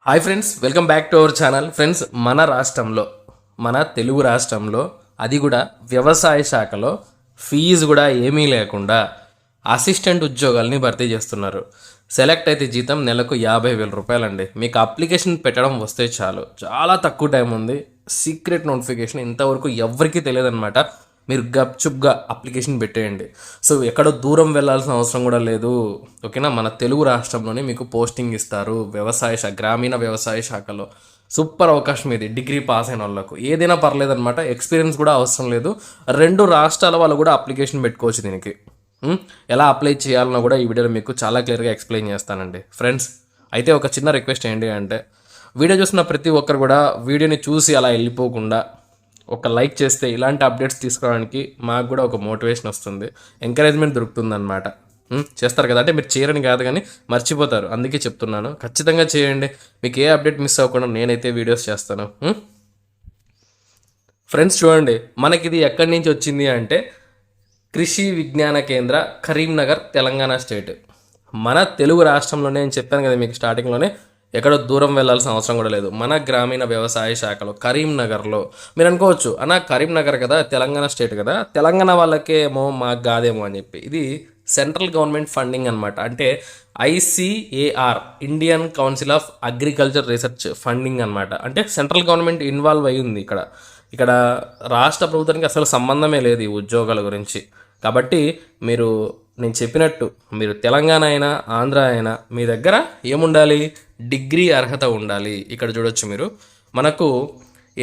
Hi friends, welcome back to our channel. Friends, మన తెలుగు రాష్ట్రంలో అది కూడా వ్యవసాయ శాఖలో ఫీజు కూడా ఏమీ లేకుండా అసిస్టెంట్ ఉద్యోగాల్ని భర్తీ చేస్తున్నారు. సెలెక్ట్ అయితే జీతం నెలకు 50,000 రూపాయలండి. మీకు అప్లికేషన్ పెట్టడం వస్తే చాలు, చాలా తక్కువ టైం ఉంది. సీక్రెట్ నోటిఫికేషన్ ఇంతవరకు ఎవరికీ తెలియదన్నమాట. మీరు గప్చుప్గా అప్లికేషన్ పెట్టేయండి. సో ఎక్కడో దూరం వెళ్ళాల్సిన అవసరం కూడా లేదు. ఓకేనా, మన తెలుగు రాష్ట్రంలోనే మీకు పోస్టింగ్ ఇస్తారు. గ్రామీణ వ్యవసాయ శాఖలో సూపర్ అవకాశం ఇది. డిగ్రీ పాస్ అయిన వాళ్ళకు ఏదైనా పర్లేదన్నమాట. ఎక్స్పీరియన్స్ కూడా అవసరం లేదు. 2 రాష్ట్రాల వాళ్ళు కూడా అప్లికేషన్ పెట్టుకోవచ్చు దీనికి. ఎలా అప్లై చేయాలన్నా కూడా ఈ వీడియోలో మీకు చాలా క్లియర్గా ఎక్స్ప్లెయిన్ చేస్తానండి. ఫ్రెండ్స్, అయితే ఒక చిన్న రిక్వెస్ట్ ఏంటి అంటే, వీడియో చూసిన ప్రతి ఒక్కరు కూడా వీడియోని చూసి అలా వెళ్ళిపోకుండా ఒక లైక్ చేస్తే ఇలాంటి అప్డేట్స్ తీసుకోవడానికి మాకు కూడా ఒక మోటివేషన్ వస్తుంది, ఎంకరేజ్మెంట్ దొరుకుతుందన్నమాట. చేస్తారు కదా, అంటే మీరు చేయరని కాదు కానీ మర్చిపోతారు, అందుకే చెప్తున్నాను. ఖచ్చితంగా చేయండి. మీకు ఏ అప్డేట్ మిస్ అవ్వకుండా నేనైతే వీడియోస్ చేస్తాను. ఫ్రెండ్స్ చూడండి, మనకి ఇది ఎక్కడి నుంచి వచ్చింది అంటే కృషి విజ్ఞాన కేంద్ర, కరీంనగర్, తెలంగాణ స్టేట్. మన తెలుగు రాష్ట్రంలోనే నేను చెప్పాను కదా మీకు స్టార్టింగ్లోనే, ఎక్కడో దూరం వెళ్ళాల్సిన అవసరం కూడా లేదు. మన గ్రామీణ వ్యవసాయ శాఖలో కరీంనగర్లో. మీరు అనుకోవచ్చు, అన్న కరీంనగర్ కదా, తెలంగాణ స్టేట్ కదా, తెలంగాణ వాళ్ళకేమో మాకు కాదేమో అని చెప్పి. ఇది సెంట్రల్ గవర్నమెంట్ ఫండింగ్ అనమాట. అంటే ICAR, Indian council of agriculture research funding అనమాట. అంటే సెంట్రల్ గవర్నమెంట్ ఇన్వాల్వ్ అయ్యి ఉంది ఇక్కడ రాష్ట్ర ప్రభుత్వానికి అసలు సంబంధమే లేదు ఈ ఉద్యోగాల గురించి. కాబట్టి నేను చెప్పినట్టు మీరు తెలంగాణ అయినా ఆంధ్ర అయినా మీ దగ్గర ఏముండాలి, డిగ్రీ అర్హత ఉండాలి. ఇక్కడ చూడొచ్చు మీరు, మనకు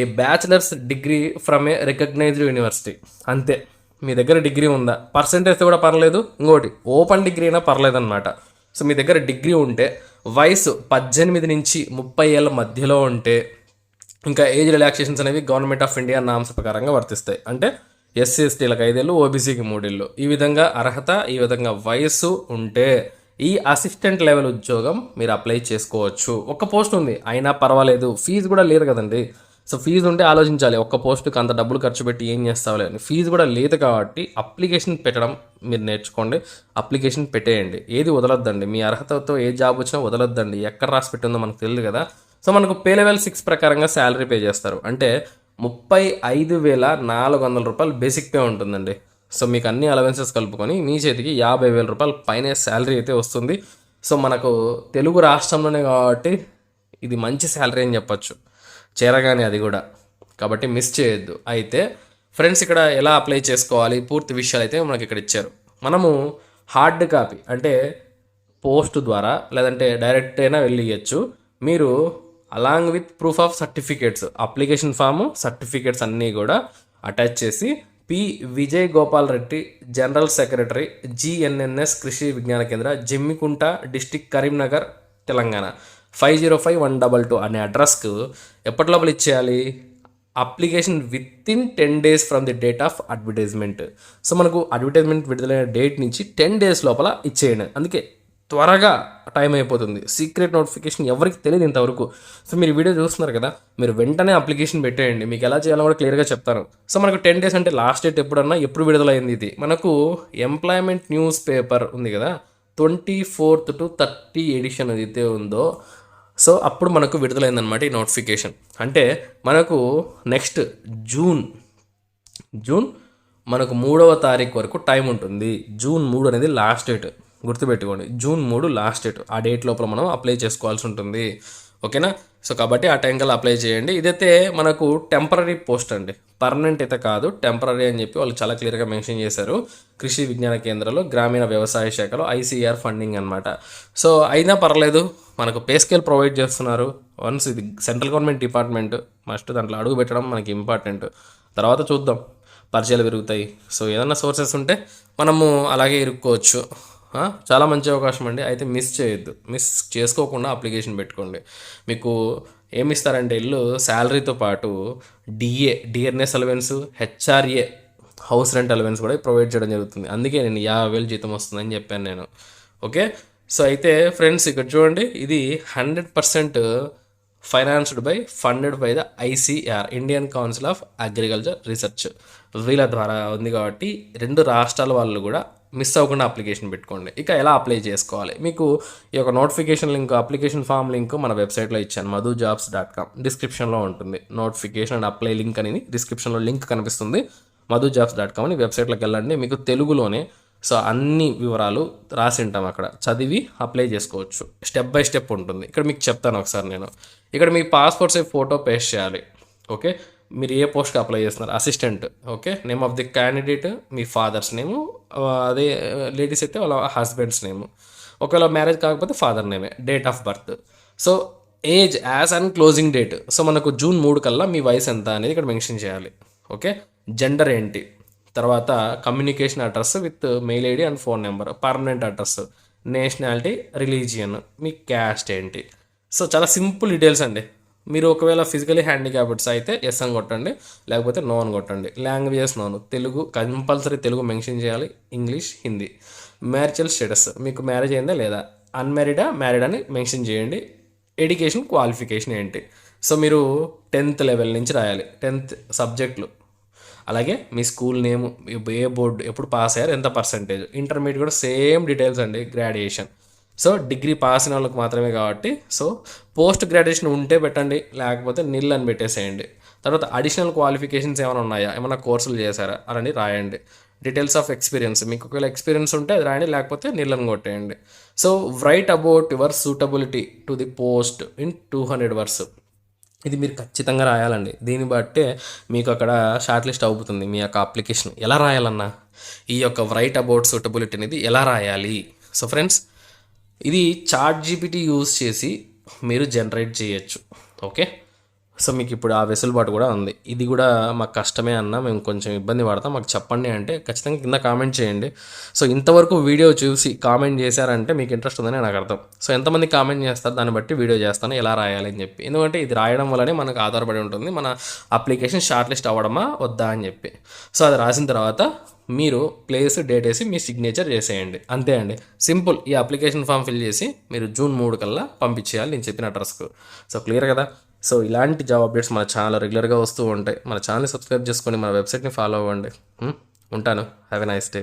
a bachelor's degree from a recognised university, అంతే. మీ దగ్గర డిగ్రీ ఉందా, పర్సెంటేజ్ కూడా పర్లేదు, ఇంకోటి ఓపెన్ డిగ్రీ అయినా పర్లేదు అనమాట. సో మీ దగ్గర డిగ్రీ ఉంటే, వయసు 18 నుంచి 30 ఏళ్ళ మధ్యలో ఉంటే, ఇంకా ఏజ్ రిలాక్సేషన్స్ అనేవి గవర్నమెంట్ ఆఫ్ ఇండియా నామ్స్ ప్రకారంగా వర్తిస్తాయి. అంటే SC/STలకు 5 ఏళ్ళు, OBCకి 3 ఏళ్ళు. ఈ విధంగా అర్హత, ఈ విధంగా వయస్సు ఉంటే ఈ అసిస్టెంట్ లెవెల్ ఉద్యోగం మీరు అప్లై చేసుకోవచ్చు. ఒక్క పోస్ట్ ఉంది అయినా పర్వాలేదు, ఫీజు కూడా లేదు కదండి. సో ఫీజు ఉంటే ఆలోచించాలి, ఒక్క పోస్టుకి అంత డబ్బులు ఖర్చు పెట్టి ఏం చేస్తావులే అని. ఫీజు కూడా లేదు కాబట్టి అప్లికేషన్ పెట్టడం మీరు నేర్చుకోండి. అప్లికేషన్ పెట్టేయండి, ఏది వదలొద్దండి. మీ అర్హతతో ఏ జాబ్ వచ్చినా వదలొద్దండి. ఎక్కడ రాసి పెట్టిందో మనకు తెలియదు కదా. సో మనకు పే లెవెల్ 6 ప్రకారంగా శాలరీ పే చేస్తారు. అంటే 35,400 రూపాయలు బేసిక్ పే ఉంటుందండి. సో మీకు అన్ని అలవెన్సెస్ కలుపుకొని మీ చేతికి 50,000 రూపాయలు పైన శాలరీ అయితే వస్తుంది. సో మనకు తెలుగు రాష్ట్రంలోనే కాబట్టి ఇది మంచి శాలరీ అని చెప్పచ్చు, చేరగానే అది కూడా. కాబట్టి మిస్ చేయొద్దు. అయితే ఫ్రెండ్స్, ఇక్కడ ఎలా అప్లై చేసుకోవాలి పూర్తి విషయాలు అయితే మనకి ఇక్కడ ఇచ్చారు. మనము హార్డ్ కాపీ అంటే పోస్ట్ ద్వారా లేదంటే డైరెక్ట్ అయినా వెళ్ళి ఇవ్వచ్చు. మీరు along with proof of certificates, application form, certificates అన్నీ కూడా అటాచ్ చేసి P. Vijay Gopal Reddy, general secretary, GNNS కృషి విజ్ఞాన కేంద్ర, జమ్మికుంట డిస్టిక్, కరీంనగర్, తెలంగాణ 505122 అనే అడ్రస్కు ఎప్పటిలోపల ఇచ్చేయాలి. Application with in 10 days from the date of advertisement. So మనకు అడ్వర్టైజ్మెంట్ విడుదలైన డేట్ నుంచి 10 days లోపల ఇచ్చేయండి. అందుకే త్వరగా టైం అయిపోతుంది. సీక్రెట్ నోటిఫికేషన్ ఎవరికి తెలియదు ఇంతవరకు. సో మీరు వీడియో చూస్తున్నారు కదా, మీరు వెంటనే అప్లికేషన్ పెట్టేయండి. మీకు ఎలా చేయాలో కూడా క్లియర్గా చెప్తాను. సో మనకు 10 days అంటే లాస్ట్ డేట్ ఎప్పుడు విడుదలైంది ఇది. మనకు ఎంప్లాయ్మెంట్ న్యూస్ పేపర్ ఉంది కదా, 24th to 30 ఎడిషన్ అయితే ఉందో, సో అప్పుడు మనకు విడుదలైందనమాట ఈ నోటిఫికేషన్. అంటే మనకు నెక్స్ట్ జూన్ మనకు 3వ తారీఖు వరకు టైం ఉంటుంది. June 3 అనేది లాస్ట్ డేట్, గుర్తుపెట్టుకోండి. June 3 last date. ఆ డేట్ లోపల మనం అప్లై చేసుకోవాల్సి ఉంటుంది. ఓకేనా. సో కాబట్టి ఆ టైం కల్లా అప్లై చేయండి. ఇదైతే మనకు టెంపరీ పోస్ట్ అండి, పర్మనెంట్ అయితే కాదు, టెంపరీ అని చెప్పి వాళ్ళు చాలా క్లియర్గా మెన్షన్ చేశారు. కృషి విజ్ఞాన కేంద్రంలో గ్రామీణ వ్యవసాయ శాఖలో ICAR ఫండింగ్ అనమాట. సో అయినా పర్లేదు, మనకు పే స్కేల్ ప్రొవైడ్ చేస్తున్నారు. వన్స్ ఇది సెంట్రల్ గవర్నమెంట్ డిపార్ట్మెంట్, మస్ట్ దాంట్లో అడుగు పెట్టడం మనకి ఇంపార్టెంట్. తర్వాత చూద్దాం, పరిచయాలు పెరుగుతాయి. సో ఏదన్నా సోర్సెస్ ఉంటే మనము అలాగే ఇరుక్కోవచ్చు. చాలా మంచి అవకాశం అండి. అయితే మిస్ చేయొద్దు, మిస్ చేసుకోకుండా అప్లికేషన్ పెట్టుకోండి. మీకు ఏమి ఇస్తారంటే ఇల్లు శాలరీతో పాటు DRS allowance, HRA house rent allowance కూడా ప్రొవైడ్ చేయడం జరుగుతుంది. అందుకే నేను 50,000 జీతం వస్తుందని చెప్పాను నేను. ఓకే. సో అయితే ఫ్రెండ్స్, ఇక్కడ చూడండి, ఇది 100% funded by the ICAR, Indian council of agriculture research. వీళ్ళ ద్వారా ఉంది కాబట్టి 2 రాష్ట్రాల వాళ్ళు కూడా మిస్ అవ్వకుండా అప్లికేషన్ పెట్టుకోండి. ఇక ఎలా అప్లై చేసుకోవాలి, మీకు ఈ యొక్క notification link, application form link మన వెబ్సైట్లో ఇచ్చాను, madhujobs.com. డిస్క్రిప్షన్లో ఉంటుంది నోటిఫికేషన్ అండ్ అప్లై లింక్ అని. డిస్క్రిప్షన్లో లింక్ కనిపిస్తుంది, madhujobs.com అని. వెబ్సైట్లోకి వెళ్ళండి, మీకు తెలుగులోనే సో అన్ని వివరాలు రాసి ఉంటాం అక్కడ, చదివి అప్లై చేసుకోవచ్చు. స్టెప్ బై స్టెప్ ఉంటుంది. ఇక్కడ మీకు చెప్తాను ఒకసారి నేను. ఇక్కడ మీ పాస్పోర్ట్ సైజ్ ఫోటో పేస్ట్ చేయాలి. ఓకే, మీరు ఏ పోస్ట్కి అప్లై చేస్తున్నారు, assistant. Okay, name of the candidate, మీ ఫాదర్స్ నేము, అదే లేడీస్ అయితే వాళ్ళ హస్బెండ్స్ నేము, ఒకవేళ మ్యారేజ్ కాకపోతే ఫాదర్ నేమే, date of birth. So age as and closing date. So మనకు జూన్ 3 కల్లా మీ వయసు ఎంత అనేది ఇక్కడ మెన్షన్ చేయాలి. ఓకే, జెండర్ ఏంటి, తర్వాత communication address with male ID and phone number, permanent address, nationality, religion, me caste ఏంటి. సో చాలా సింపుల్ డీటెయిల్స్ అండి. మీరు ఒకవేళ ఫిజికలీ హ్యాండిక్యాప్డ్స్ అయితే ఎస్ అని కొట్టండి, లేకపోతే నో అని కొట్టండి. Languages known, Telugu compulsory Telugu mention చేయాలి, ఇంగ్లీష్, హిందీ. మ్యారిటల్ స్టేటస్, మీకు మ్యారేజ్ అయిందా లేదా, అన్మ్యారీడా మ్యారీడ్ అని మెన్షన్ చేయండి. ఎడ్యుకేషన్ క్వాలిఫికేషన్ ఏంటి, సో మీరు 10th లెవెల్ నుంచి రాయాలి, 10th సబ్జెక్టులు. అలాగే మీ స్కూల్ నేము, ఏ బోర్డు, ఎప్పుడు పాస్ అయ్యారు, ఎంత పర్సెంటేజ్. ఇంటర్మీడియట్ కూడా సేమ్ డీటెయిల్స్ అండి, గ్రాడ్యుయేషన్. సో డిగ్రీ పాస్ అయిన వాళ్ళకి మాత్రమే కాబట్టి, సో పోస్ట్ గ్రాడ్యుయేషన్ ఉంటే పెట్టండి, లేకపోతే నిల్ అని పెట్టేసేయండి. తర్వాత అడిషనల్ క్వాలిఫికేషన్స్ ఏమైనా ఉన్నాయా, ఏమైనా కోర్సులు చేశారా అని రాయండి. డీటెయిల్స్ ఆఫ్ ఎక్స్పీరియన్స్, మీకు ఒకవేళ ఎక్స్పీరియన్స్ ఉంటే అది రాయండి, లేకపోతే నిల్ అని కొట్టేయండి. So write about your suitability to the post in 200 words. ఇది మీరు ఖచ్చితంగా రాయాలండి. దీన్ని బట్టే మీకు అక్కడ షార్ట్ లిస్ట్ అవుతుంది మీ యొక్క అప్లికేషన్. ఎలా రాయాలన్నా, ఈ యొక్క రైట్ అబౌట్ సూటబిలిటీ అనేది ఎలా రాయాలి. సో ఫ్రెండ్స్, ఇది ChatGPT యూజ్ చేసి మీరు జనరేట్ చేయొచ్చు. ఓకే, సో మీకు ఇప్పుడు ఆ వెసులుబాటు కూడా ఉంది. ఇది కూడా మాకు కష్టమే అన్న, మేము కొంచెం ఇబ్బంది పడతాం, మాకు చెప్పండి అంటే ఖచ్చితంగా కింద కామెంట్ చేయండి. సో ఇంతవరకు వీడియో చూసి కామెంట్ చేశారంటే మీకు ఇంట్రెస్ట్ ఉందని నాకు అర్థం. సో ఎంతమంది కామెంట్ చేస్తారు దాన్ని బట్టి వీడియో చేస్తాను ఎలా రాయాలి అని చెప్పి. ఎందుకంటే ఇది రాయడం వల్లనే మనకు ఆధారపడి ఉంటుంది మన అప్లికేషన్ షార్ట్ లిస్ట్ అవ్వడమా వద్దా అని చెప్పి. సో అది రాసిన తర్వాత మీరు ప్లేస్, డేట్ వేసి మీ సిగ్నేచర్ చేసేయండి, అంతే అండి, సింపుల్. ఈ అప్లికేషన్ ఫామ్ ఫిల్ చేసి మీరు జూన్ 3 కల్లా పంపించేయాలి నేను చెప్పిన అడ్రస్కు. సో క్లియర్ కదా. సో ఇలాంటి జాబ్ అప్డేట్స్ మన ఛానల్ రెగ్యులర్గా వస్తూ ఉంటాయి. మన ఛానల్ని సబ్స్క్రైబ్ చేసుకొని మన వెబ్సైట్ని ఫాలో అవ్వండి. ఉంటాను. Have a nice day.